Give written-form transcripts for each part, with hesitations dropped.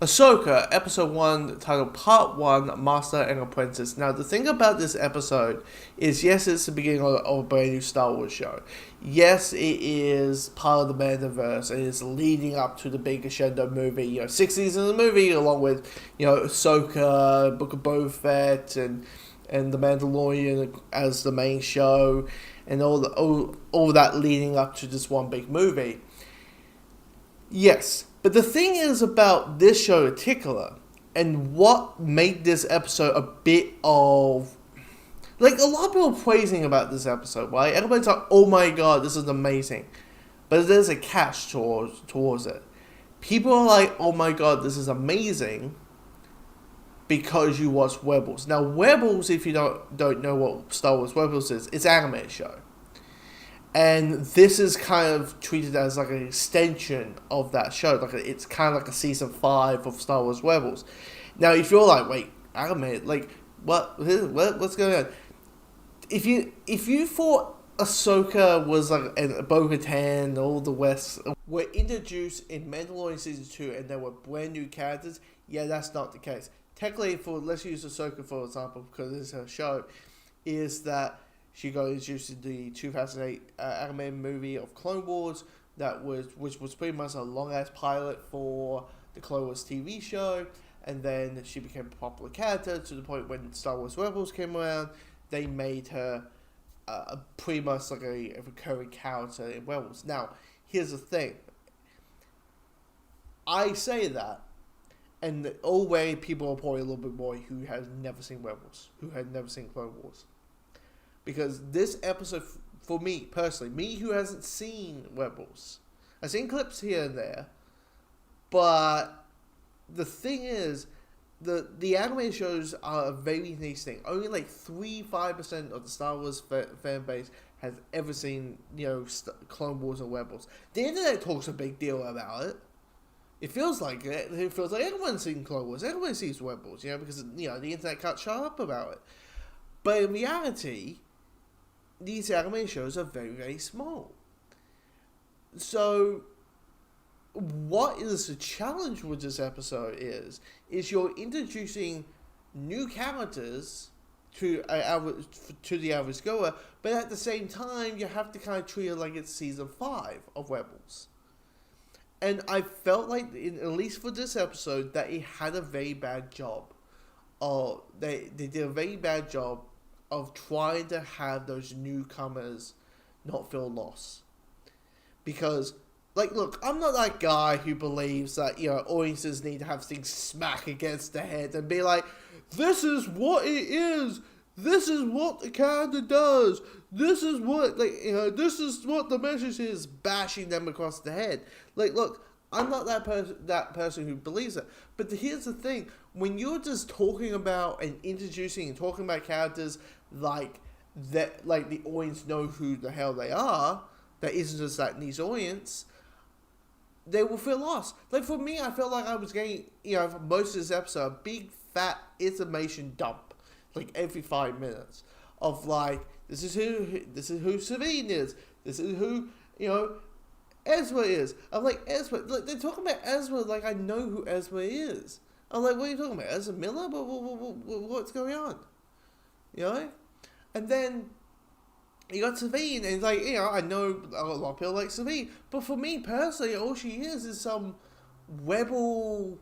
Ahsoka, episode 1, titled Part 1, Master and Apprentice. Now, the thing about this episode is, yes, it's the beginning of a brand new Star Wars show. Yes, it is part of the Mandoverse, and it's leading up to the big crescendo movie, 6 seasons of the movie, along with, Ahsoka, Book of Boba Fett, and The Mandalorian as the main show, and all that leading up to this one big movie. Yes, but the thing is about this show in particular, and what made this episode a bit of... Like, a lot of people are praising about this episode, right? Everybody's like, oh my god, this is amazing. But there's a catch towards it. People are like, oh my god, this is amazing, because you watch Rebels. Now, Rebels, if you don't know what Star Wars Rebels is, it's an anime show. And this is kind of treated as like an extension of that show. It's kind of like a season 5 of Star Wars Rebels. Now, if you're like, wait, anime, like, what's going on? If you thought Ahsoka was like, and Bo-Katan, all the West were introduced in Mandalorian season 2, and they were brand new characters, yeah, that's not the case. Technically, let's use Ahsoka for example, because it's her show, is that she got introduced in the 2008 animated movie of Clone Wars, which was pretty much a long-ass pilot for the Clone Wars TV show, and then she became a popular character to the point when Star Wars Rebels came around, they made her pretty much like a recurring character in Rebels. Now, here's the thing. I say that, and already people are probably a little bit more who have never seen Rebels, who had never seen Clone Wars. Because this episode, for me, personally, me who hasn't seen Rebels, I've seen clips here and there, but the thing is, the anime shows are a very niche thing. Only like 3-5% of the Star Wars fan base has ever seen, Clone Wars or Rebels. The internet talks a big deal about it. It feels like it. It feels like everyone's seen Clone Wars, everyone sees Rebels, because, the internet can't shut up about it. But in reality, these anime shows are very, very small. So, what is the challenge with this episode is you're introducing new characters to the average goer, but at the same time, you have to kind of treat it like it's season 5 of Rebels. And I felt like, at least for this episode, that it had a very bad job. They did a very bad job of trying to have those newcomers not feel lost. Because, look, I'm not that guy who believes that, audiences need to have things smack against the head and be like, this is what it is, this is what the character does, this is what, this is what the message is, bashing them across the head. Look, I'm not that person who believes it. But here's the thing. When you're just talking about and introducing and talking about characters like that, like the audience know who the hell they are, that isn't just that niche audience, they will feel lost. Like for me, I felt like I was getting, for most of this episode, a big fat information dump, like every 5 minutes of like, this is who Sabine is, this is who, Ezra is. I'm like, Ezra, like, they're talking about Ezra like I know who Ezra is. I'm like, what are you talking about? Ezra Miller? What's going on? And then you got Sabine, and like, I know a lot of people like Sabine, but for me personally, all she is some rebel,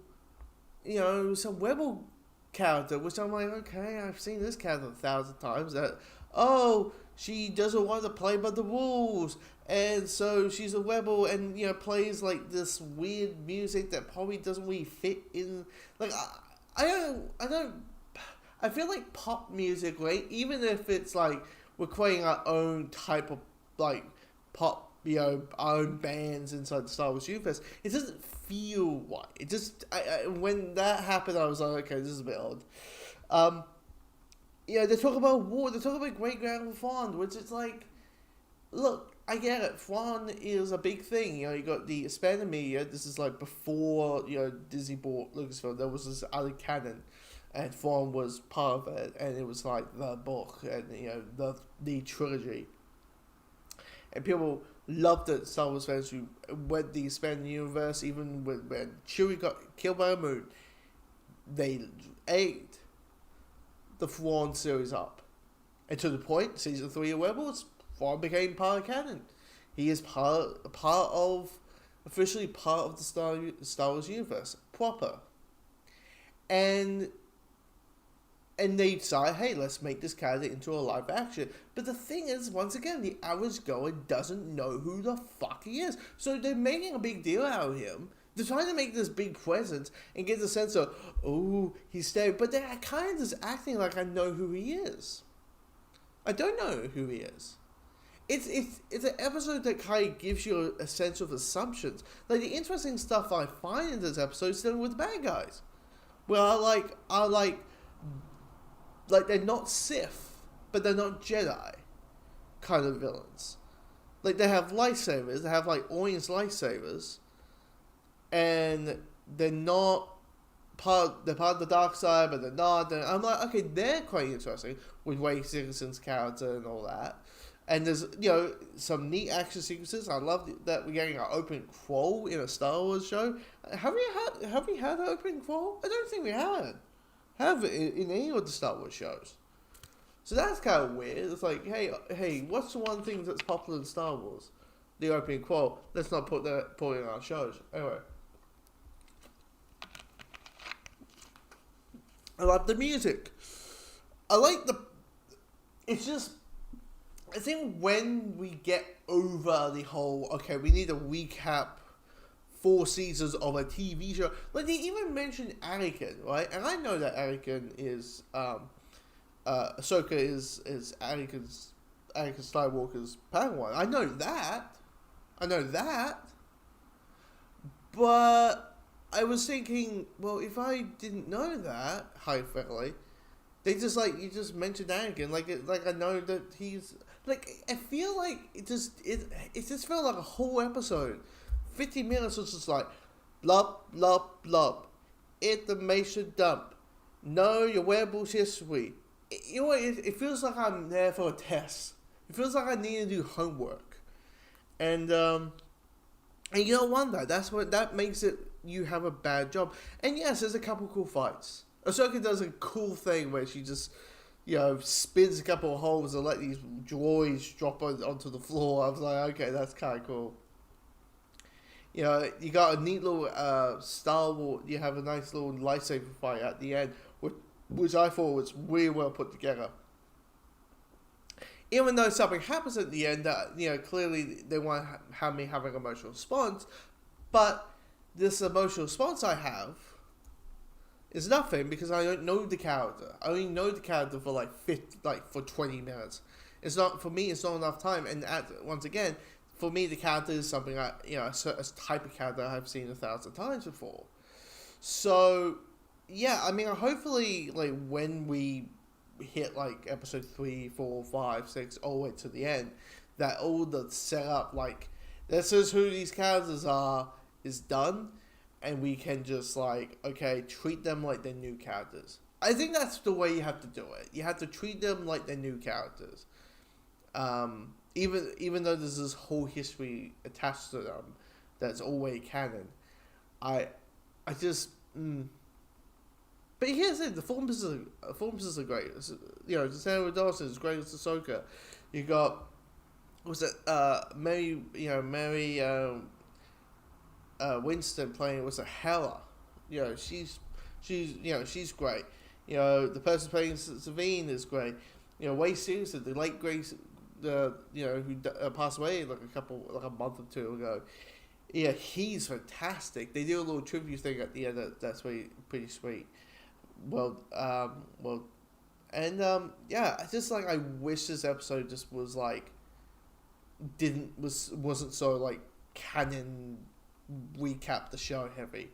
some rebel character, which I'm like, okay, I've seen this character 1,000 times. That, she doesn't want to play by the rules, and so she's a rebel, and plays like this weird music that probably doesn't really fit in. Like, I feel like pop music, right? Even if it's like we're creating our own type of like pop, our own bands inside the Star Wars Universe, it doesn't feel right. It just, when that happened, I was like, okay, this is a bit odd. They talk about war, they talk about Great Grandpa Thrawn, which is like, look, I get it, Thrawn is a big thing, you got the expanded media, this is like before, Disney bought Lucasfilm, there was this other canon, and Thrawn was part of it, and it was like the book, and, the trilogy. And people loved it. Star Wars fans who went the expanded universe, even when Chewie got killed by a moon, they ate the Thrawn series up, and to the point, season 3 of Rebels, Thrawn became part of canon. He is officially part of the Star Wars universe proper, and they decide, hey, let's make this character into a live action. But the thing is, once again, the average goer doesn't know who the fuck he is. So they're making a big deal out of him. They're trying to make this big presence and get the sense of, oh, he's dead. But they're kind of just acting like I know who he is. I don't know who he is. It's an episode that kind of gives you a sense of assumptions. Like, the interesting stuff I find in this episode is dealing with the bad guys. Where I like they're not Sith, but they're not Jedi kind of villains. Like, they have lightsabers, they have like orange lightsabers, and they're part of the dark side, but they're not. I'm like, okay, they're quite interesting with Ray Dickinson's character and all that. And there's, some neat action sequences. I love that we're getting an open crawl in a Star Wars show. Have we had an open crawl? I don't think we have it in any of the Star Wars shows. So that's kind of weird. It's like, hey, what's the one thing that's popular in Star Wars? The opening crawl. Let's not put it in our shows. Anyway. I like the music. It's just, I think when we get over the whole, okay, we need to recap 4 seasons of a TV show. Like, they even mentioned Anakin, right? And I know that Anakin is, Ahsoka is Anakin Skywalker's Padawan. I know that. But I was thinking, well, if I didn't know that, hypothetically, you just mentioned Anakin, like I know that he's, like, I feel like it just felt like a whole episode. 50 minutes was just like, blub, blub, blub. Information dump. Know your wearables history. It feels like I'm there for a test. It feels like I need to do homework. And you don't want that. That makes it, you have a bad job. And yes, there's a couple cool fights. Ahsoka does a cool thing where she just, spins a couple of holes and let these droids drop onto the floor. I was like, okay, that's kind of cool. You got a neat little Star Wars. You have a nice little lightsaber fight at the end, which I thought was really well put together. Even though something happens at the end that, clearly they want to have me have an emotional response, but this emotional response I have is nothing because I don't know the character. I only know the character for for 20 minutes. It's not, for me, it's not enough time. And once again, for me, the character is something a type of character I've seen 1,000 times before. So, yeah, I mean, hopefully, when we hit, episode 3, 4, 5, 6, all the way to the end, that all the setup, this is who these characters are, is done, and we can just, treat them like they're new characters. I think that's the way you have to do it. You have to treat them like they're new characters. Even though there's this whole history attached to them that's always canon, I just But here's the thing: the performances are great. Sarah Dawson is great as Ahsoka. You got Mary Winston playing Hela. She's great. The person playing Savine is great. Wade Stevenson, the late Grace, who passed away a month or two ago. Yeah, he's fantastic. They do a little tribute thing at the end that's pretty sweet. I just I wish this episode just was wasn't so canon recap the show heavy.